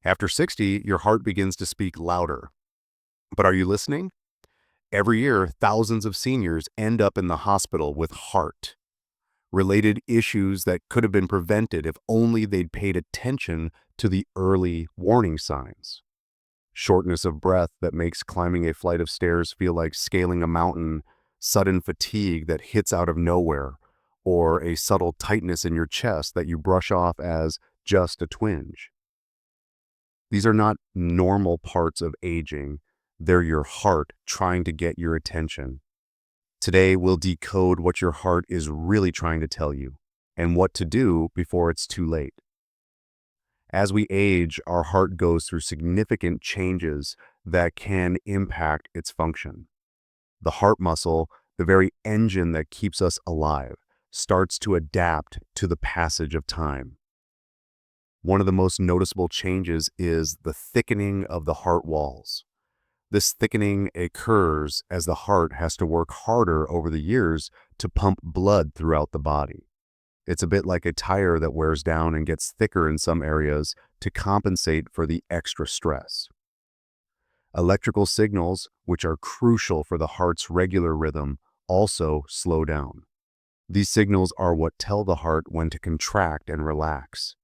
After 60, your heart begins to speak louder. But are you listening? Every year, thousands of seniors end up in the hospital with heart-related issues that could have been prevented if only they'd paid attention to the early warning signs. Shortness of breath that makes climbing a flight of stairs feel like scaling a mountain, sudden fatigue that hits out of nowhere, or a subtle tightness in your chest that you brush off as just a twinge. These are not normal parts of aging. They're your heart trying to get your attention. Today, we'll decode what your heart is really trying to tell you and what to do before it's too late. As we age, our heart goes through significant changes that can impact its function. The heart muscle, the very engine that keeps us alive, starts to adapt to the passage of time. One of the most noticeable changes is the thickening of the heart walls. This thickening occurs as the heart has to work harder over the years to pump blood throughout the body. It's a bit like a tire that wears down and gets thicker in some areas to compensate for the extra stress. Electrical signals, which are crucial for the heart's regular rhythm, also slow down. These signals are what tell the heart when to contract and relax.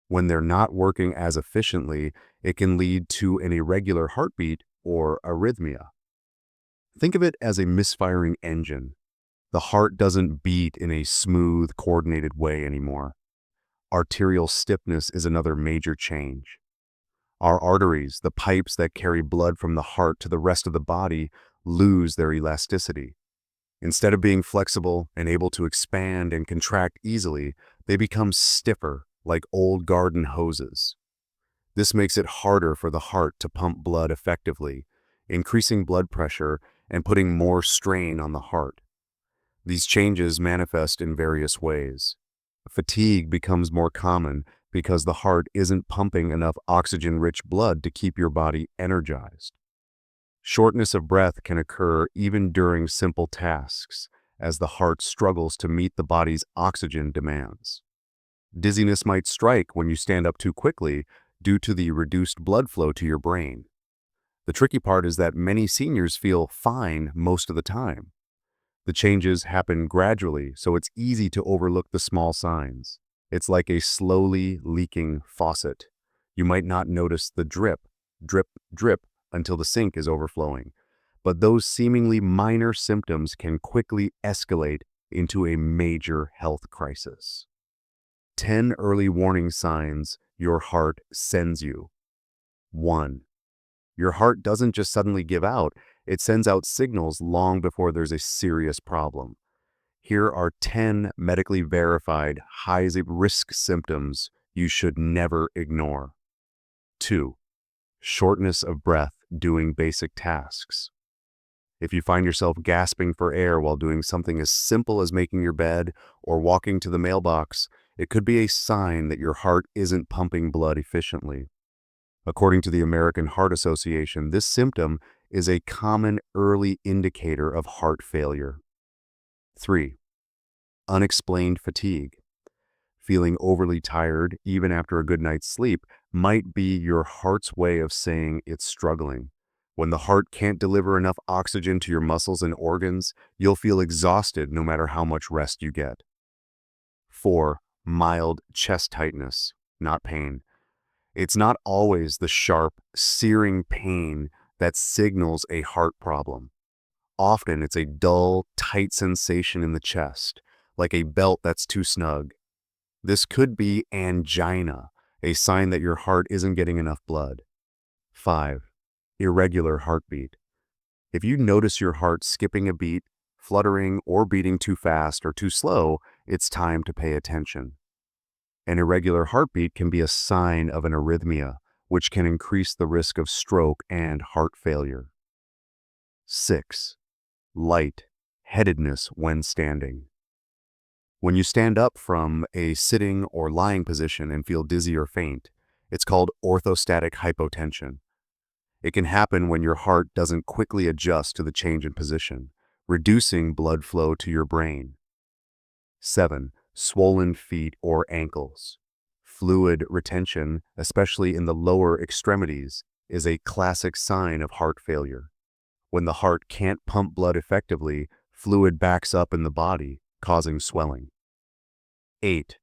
When they're not working as efficiently, it can lead to an irregular heartbeat or arrhythmia. Think of it as a misfiring engine. The heart doesn't beat in a smooth, coordinated way anymore. Arterial stiffness is another major change. Our arteries, the pipes that carry blood from the heart to the rest of the body, lose their elasticity. Instead of being flexible and able to expand and contract easily, they become stiffer, like old garden hoses. This makes it harder for the heart to pump blood effectively, increasing blood pressure and putting more strain on the heart. These changes manifest in various ways. Fatigue becomes more common because the heart isn't pumping enough oxygen-rich blood to keep your body energized. Shortness of breath can occur even during simple tasks, as the heart struggles to meet the body's oxygen demands. Dizziness might strike when you stand up too quickly due to the reduced blood flow to your brain. The tricky part is that many seniors feel fine most of the time. The changes happen gradually, so it's easy to overlook the small signs. It's like a slowly leaking faucet. You might not notice the drip, drip, drip until the sink is overflowing. But those seemingly minor symptoms can quickly escalate into a major health crisis. 10 early warning signs your heart sends you. 1. Your heart doesn't just suddenly give out, it sends out signals long before there's a serious problem. Here are 10 medically verified high-risk symptoms you should never ignore. 2. Shortness of breath doing basic tasks. If you find yourself gasping for air while doing something as simple as making your bed or walking to the mailbox, it could be a sign that your heart isn't pumping blood efficiently. According to the American Heart Association, this symptom is a common early indicator of heart failure. 3. Unexplained fatigue. Feeling overly tired, even after a good night's sleep, might be your heart's way of saying it's struggling. When the heart can't deliver enough oxygen to your muscles and organs, you'll feel exhausted no matter how much rest you get. 4. Mild chest tightness, not pain. It's not always the sharp, searing pain that signals a heart problem. Often it's a dull, tight sensation in the chest, like a belt that's too snug. This could be angina, a sign that your heart isn't getting enough blood. 5. Irregular heartbeat. If you notice your heart skipping a beat, fluttering, or beating too fast or too slow, it's time to pay attention. An irregular heartbeat can be a sign of an arrhythmia, which can increase the risk of stroke and heart failure. 6. Light-headedness when standing. When you stand up from a sitting or lying position and feel dizzy or faint, it's called orthostatic hypotension. It can happen when your heart doesn't quickly adjust to the change in position, reducing blood flow to your brain. 7. Swollen feet or ankles. Fluid retention, especially in the lower extremities, is a classic sign of heart failure. When the heart can't pump blood effectively, fluid backs up in the body, causing swelling. 8.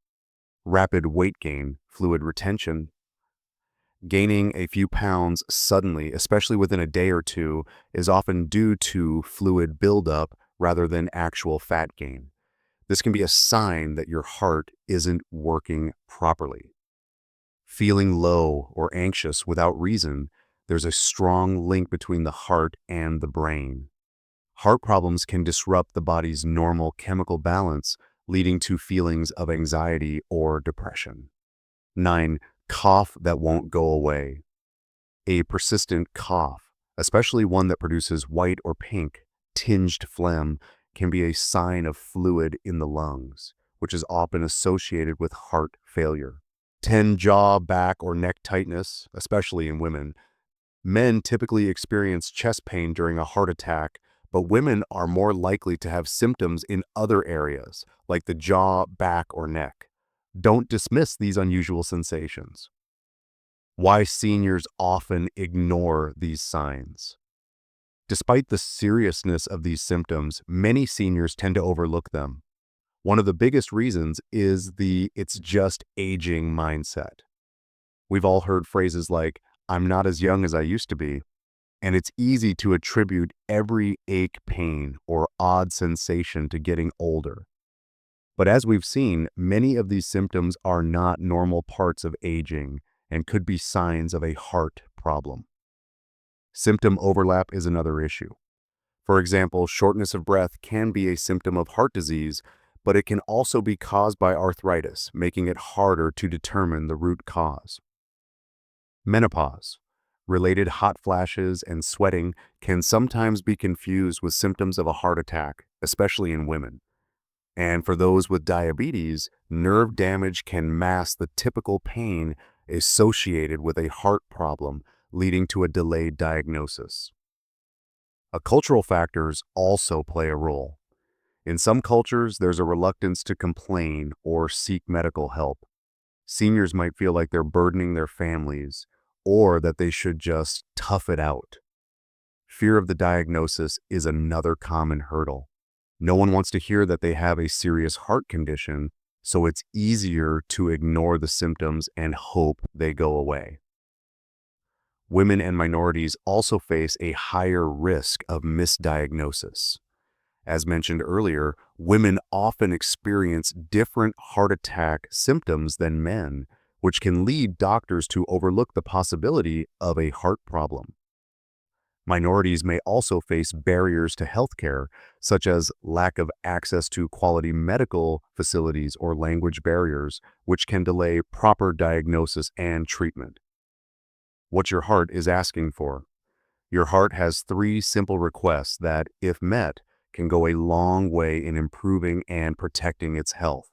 Rapid weight gain, fluid retention. Gaining a few pounds suddenly, especially within a day or two, is often due to fluid buildup rather than actual fat gain. This can be a sign that your heart isn't working properly. Feeling low or anxious without reason, there's a strong link between the heart and the brain. Heart problems can disrupt the body's normal chemical balance, leading to feelings of anxiety or depression. 9. Cough that won't go away. A persistent cough, especially one that produces white or pink, tinged phlegm, can be a sign of fluid in the lungs, which is often associated with heart failure. 10. Jaw, back, or neck tightness, especially in women. Men typically experience chest pain during a heart attack, but women are more likely to have symptoms in other areas, like the jaw, back, or neck. Don't dismiss these unusual sensations. Why seniors often ignore these signs. Despite the seriousness of these symptoms, many seniors tend to overlook them. One of the biggest reasons is the "it's just aging" mindset. We've all heard phrases like, "I'm not as young as I used to be," and it's easy to attribute every ache, pain, or odd sensation to getting older. But as we've seen, many of these symptoms are not normal parts of aging and could be signs of a heart problem. Symptom overlap is another issue. For example, shortness of breath can be a symptom of heart disease, but it can also be caused by arthritis, making it harder to determine the root cause. Menopause. Related hot flashes and sweating can sometimes be confused with symptoms of a heart attack, especially in women. And for those with diabetes, nerve damage can mask the typical pain associated with a heart problem, leading to a delayed diagnosis. Cultural factors also play a role. In some cultures, there's a reluctance to complain or seek medical help. Seniors might feel like they're burdening their families or that they should just tough it out. Fear of the diagnosis is another common hurdle. No one wants to hear that they have a serious heart condition, so it's easier to ignore the symptoms and hope they go away. Women and minorities also face a higher risk of misdiagnosis. As mentioned earlier, women often experience different heart attack symptoms than men, which can lead doctors to overlook the possibility of a heart problem. Minorities may also face barriers to healthcare, such as lack of access to quality medical facilities or language barriers, which can delay proper diagnosis and treatment. What your heart is asking for. Your heart has 3 simple requests that, if met, can go a long way in improving and protecting its health.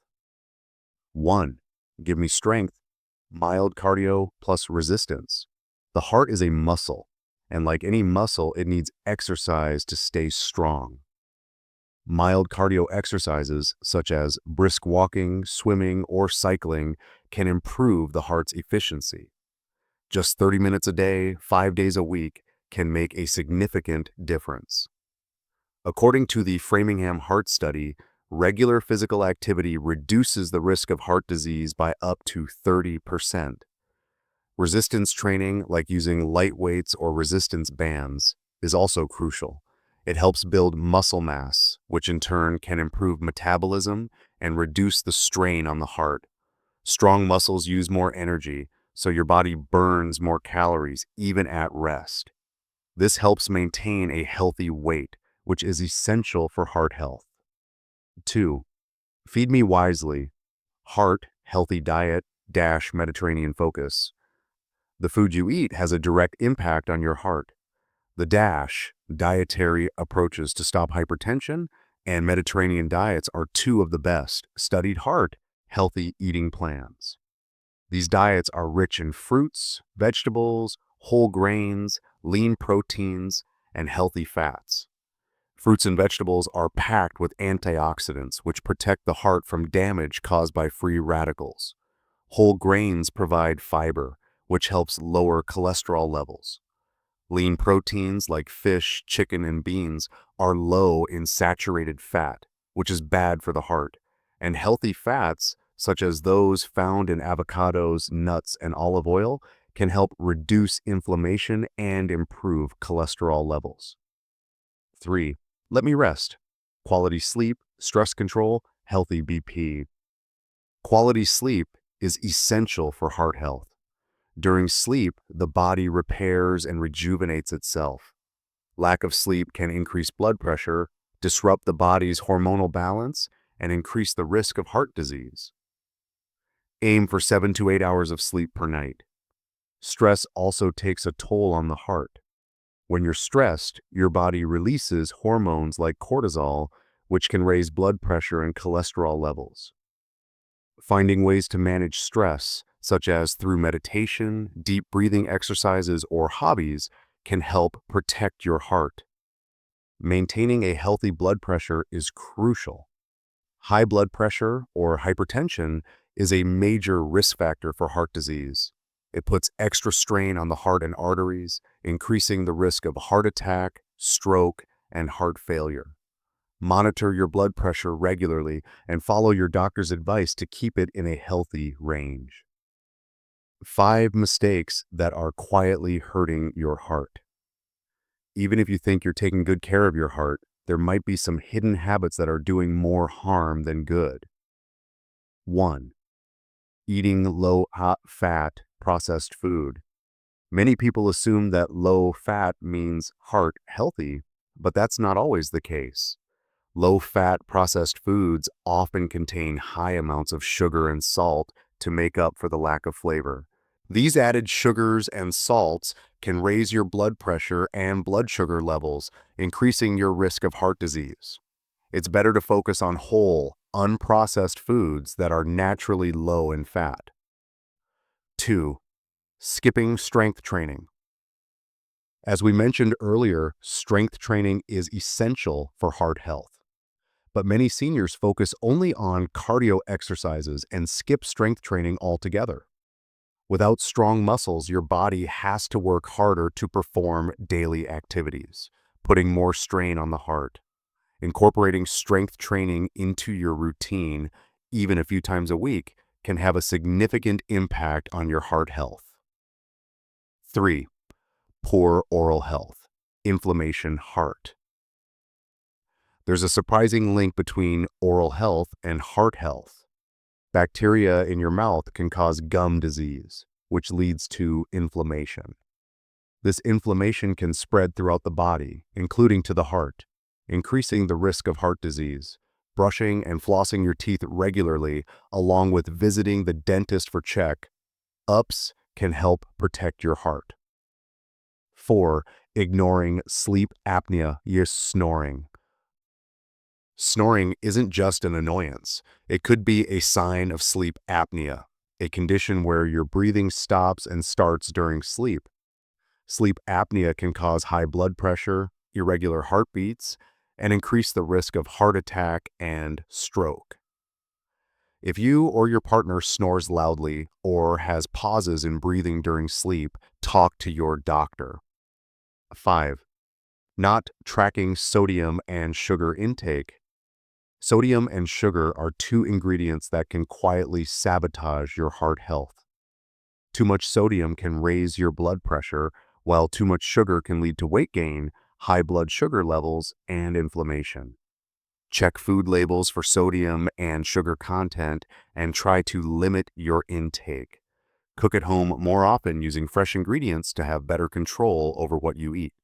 1. Give me strength. Mild cardio plus resistance. The heart is a muscle, and like any muscle, it needs exercise to stay strong. Mild cardio exercises, such as brisk walking, swimming, or cycling, can improve the heart's efficiency. Just 30 minutes a day, 5 days a week, can make a significant difference. According to the Framingham Heart Study, regular physical activity reduces the risk of heart disease by up to 30%. Resistance training, like using light weights or resistance bands, is also crucial. It helps build muscle mass, which in turn can improve metabolism and reduce the strain on the heart. Strong muscles use more energy, so your body burns more calories even at rest. This helps maintain a healthy weight, which is essential for heart health. 2. Feed me wisely. Heart, healthy diet, Mediterranean focus. The food you eat has a direct impact on your heart. The dietary approaches to stop hypertension, and Mediterranean diets are 2 of the best studied heart healthy eating plans. These diets are rich in fruits, vegetables, whole grains, lean proteins, and healthy fats. Fruits and vegetables are packed with antioxidants, which protect the heart from damage caused by free radicals, Whole grains provide fiber, which helps lower cholesterol levels. Lean proteins like fish, chicken, and beans are low in saturated fat, which is bad for the heart. And healthy fats, such as those found in avocados, nuts, and olive oil, can help reduce inflammation and improve cholesterol levels. 3. Let me rest. Quality sleep, stress control, healthy BP. Quality sleep is essential for heart health. During sleep, the body repairs and rejuvenates itself. Lack of sleep can increase blood pressure, disrupt the body's hormonal balance, and increase the risk of heart disease. Aim for 7 to 8 hours of sleep per night. Stress also takes a toll on the heart. When you're stressed, your body releases hormones like cortisol, which can raise blood pressure and cholesterol levels. Finding ways to manage stress, such as through meditation, deep breathing exercises, or hobbies, can help protect your heart. Maintaining a healthy blood pressure is crucial. High blood pressure or hypertension is a major risk factor for heart disease. It puts extra strain on the heart and arteries, increasing the risk of heart attack, stroke, and heart failure. Monitor your blood pressure regularly and follow your doctor's advice to keep it in a healthy range. 5 mistakes that are quietly hurting your heart. Even if you think you're taking good care of your heart, there might be some hidden habits that are doing more harm than good. 1. Eating low-fat processed food. Many people assume that low fat means heart healthy, but that's not always the case. Low-fat processed foods often contain high amounts of sugar and salt to make up for the lack of flavor. These added sugars and salts can raise your blood pressure and blood sugar levels, increasing your risk of heart disease. It's better to focus on whole, unprocessed foods that are naturally low in fat. 2. Skipping strength training. As we mentioned earlier, strength training is essential for heart health. But many seniors focus only on cardio exercises and skip strength training altogether. Without strong muscles, your body has to work harder to perform daily activities, putting more strain on the heart. Incorporating strength training into your routine, even a few times a week, can have a significant impact on your heart health. 3. Poor oral health, inflammation, heart. There's a surprising link between oral health and heart health. Bacteria in your mouth can cause gum disease, which leads to inflammation. This inflammation can spread throughout the body, including to the heart, increasing the risk of heart disease. Brushing and flossing your teeth regularly, along with visiting the dentist for checkups, can help protect your heart. 4. Ignoring sleep apnea, you're snoring. Snoring isn't just an annoyance. It could be a sign of sleep apnea, a condition where your breathing stops and starts during sleep. Sleep apnea can cause high blood pressure, irregular heartbeats, and increase the risk of heart attack and stroke. If you or your partner snores loudly or has pauses in breathing during sleep, talk to your doctor. 5. Not tracking sodium and sugar intake. Sodium and sugar are 2 ingredients that can quietly sabotage your heart health. Too much sodium can raise your blood pressure, while too much sugar can lead to weight gain, high blood sugar levels, and inflammation. Check food labels for sodium and sugar content and try to limit your intake. Cook at home more often using fresh ingredients to have better control over what you eat.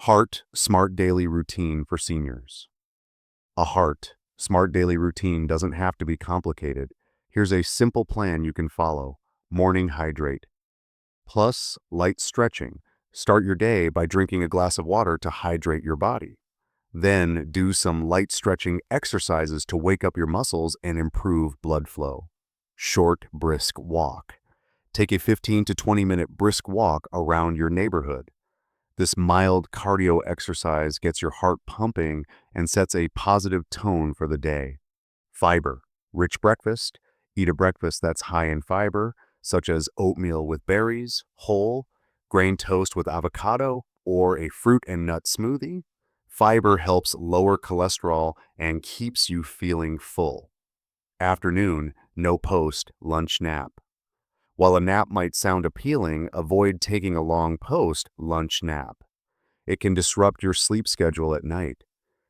Heart Smart Daily Routine for Seniors. A Heart Smart Daily Routine doesn't have to be complicated. Here's a simple plan you can follow. Morning hydrate. Plus light stretching. Start your day by drinking a glass of water to hydrate your body. Then do some light stretching exercises to wake up your muscles and improve blood flow. Short, brisk walk. Take a 15 to 20-minute brisk walk around your neighborhood. This mild cardio exercise gets your heart pumping and sets a positive tone for the day. Fiber. Rich breakfast. Eat a breakfast that's high in fiber, such as oatmeal with berries, whole, grain toast with avocado, or a fruit and nut smoothie. Fiber helps lower cholesterol and keeps you feeling full. Afternoon, no post, lunch nap. While a nap might sound appealing, avoid taking a long post, lunch nap. It can disrupt your sleep schedule at night.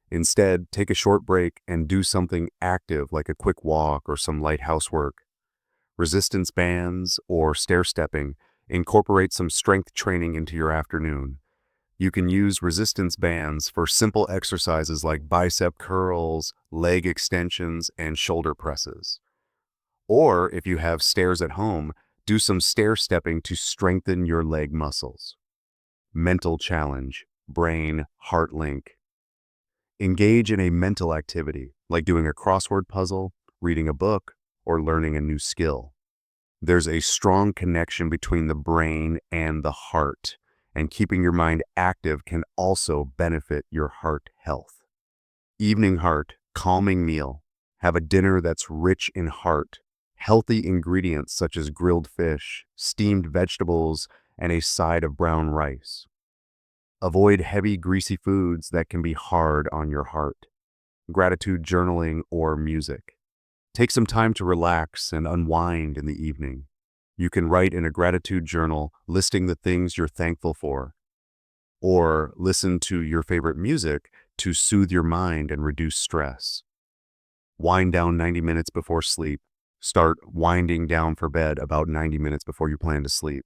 Instead, take a short break and do something active like a quick walk or some light housework. Resistance bands or stair stepping. Incorporate some strength training into your afternoon. You can use resistance bands for simple exercises like bicep curls, leg extensions, and shoulder presses. Or if you have stairs at home, do some stair stepping to strengthen your leg muscles. Mental challenge, brain, heart link. Engage in a mental activity like doing a crossword puzzle, reading a book, or learning a new skill. There's a strong connection between the brain and the heart, and keeping your mind active can also benefit your heart health. Evening heart, calming meal. Have a dinner that's rich in heart, healthy ingredients such as grilled fish, steamed vegetables, and a side of brown rice. Avoid heavy, greasy foods that can be hard on your heart. Gratitude journaling or music. Take some time to relax and unwind in the evening. You can write in a gratitude journal listing the things you're thankful for, or listen to your favorite music to soothe your mind and reduce stress. Wind down 90 minutes before sleep. Start winding down for bed about 90 minutes before you plan to sleep.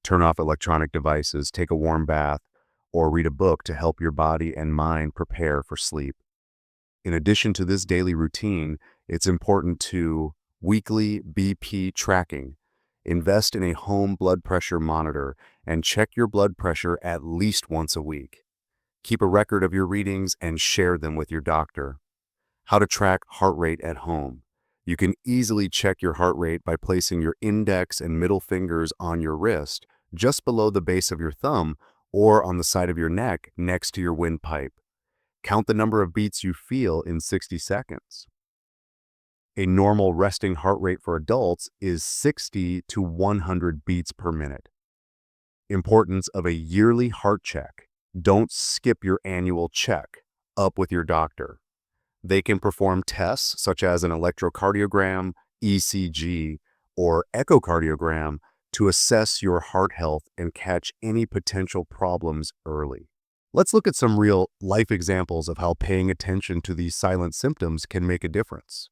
Turn off electronic devices, take a warm bath, or read a book to help your body and mind prepare for sleep. In addition to this daily routine, it's important to weekly BP tracking. Invest in a home blood pressure monitor and check your blood pressure at least once a week. Keep a record of your readings and share them with your doctor. How to track heart rate at home. You can easily check your heart rate by placing your index and middle fingers on your wrist, just below the base of your thumb, or on the side of your neck next to your windpipe. Count the number of beats you feel in 60 seconds. A normal resting heart rate for adults is 60 to 100 beats per minute. Importance of a yearly heart check. Don't skip your annual check. Up with your doctor. They can perform tests such as an electrocardiogram, ECG, or echocardiogram to assess your heart health and catch any potential problems early. Let's look at some real life examples of how paying attention to these silent symptoms can make a difference.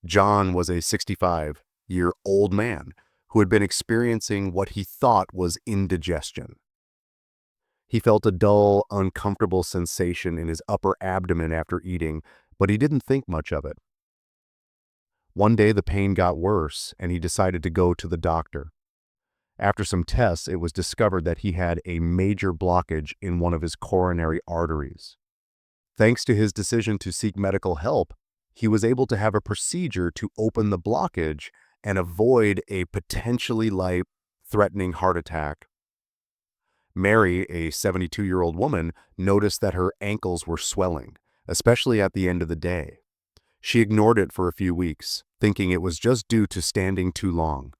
John was a 65-year-old man who had been experiencing what he thought was indigestion. He felt a dull, uncomfortable sensation in his upper abdomen after eating, but he didn't think much of it. One day the pain got worse and he decided to go to the doctor. After some tests, it was discovered that he had a major blockage in one of his coronary arteries. Thanks to his decision to seek medical help, he was able to have a procedure to open the blockage and avoid a potentially life-threatening heart attack. Mary, a 72-year-old woman, noticed that her ankles were swelling, especially at the end of the day. She ignored it for a few weeks, thinking it was just due to standing too long.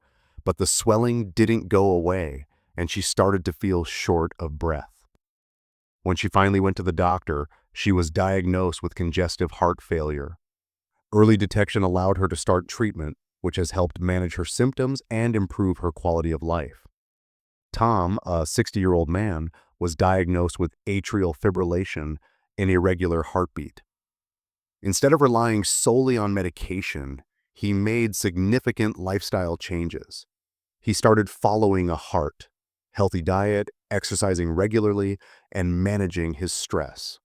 But the swelling didn't go away, and she started to feel short of breath. When she finally went to the doctor, she was diagnosed with congestive heart failure. Early detection allowed her to start treatment, which has helped manage her symptoms and improve her quality of life. Tom, a 60-year-old man, was diagnosed with atrial fibrillation, an irregular heartbeat. Instead of relying solely on medication, he made significant lifestyle changes. He started following a heart, healthy diet, exercising regularly, and managing his stress.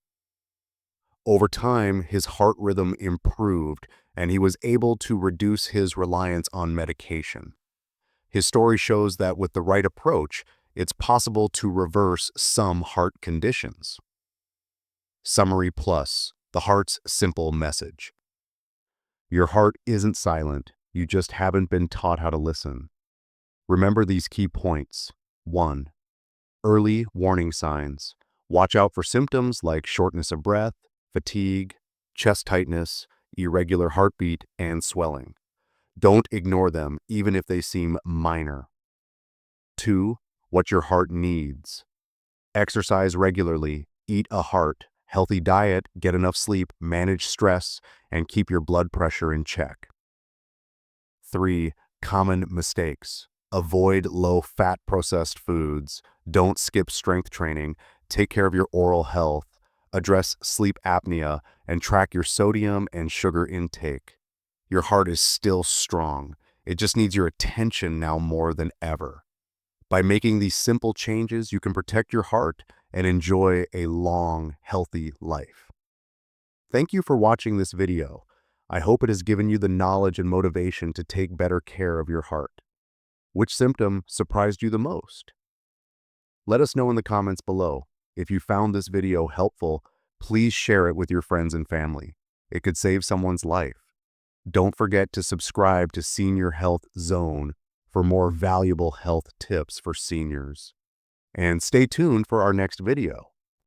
Over time, his heart rhythm improved, and he was able to reduce his reliance on medication. His story shows that with the right approach, it's possible to reverse some heart conditions. Summary Plus, the heart's simple message. Your heart isn't silent, you just haven't been taught how to listen. Remember these key points. 1. Early warning signs. Watch out for symptoms like shortness of breath, fatigue, chest tightness, irregular heartbeat, and swelling. Don't ignore them, even if they seem minor. 2. What your heart needs. Exercise regularly, eat a heart, healthy diet, get enough sleep, manage stress, and keep your blood pressure in check. 3. Common mistakes. Avoid low-fat processed foods. Don't skip strength training. Take care of your oral health. Address sleep apnea and track your sodium and sugar intake. Your heart is still strong. It just needs your attention now more than ever. By making these simple changes, you can protect your heart and enjoy a long, healthy life. Thank you for watching this video. I hope it has given you the knowledge and motivation to take better care of your heart. Which symptom surprised you the most? Let us know in the comments below. If you found this video helpful, please share it with your friends and family. It could save someone's life. Don't forget to subscribe to Senior Health Zone for more valuable health tips for seniors. And stay tuned for our next video.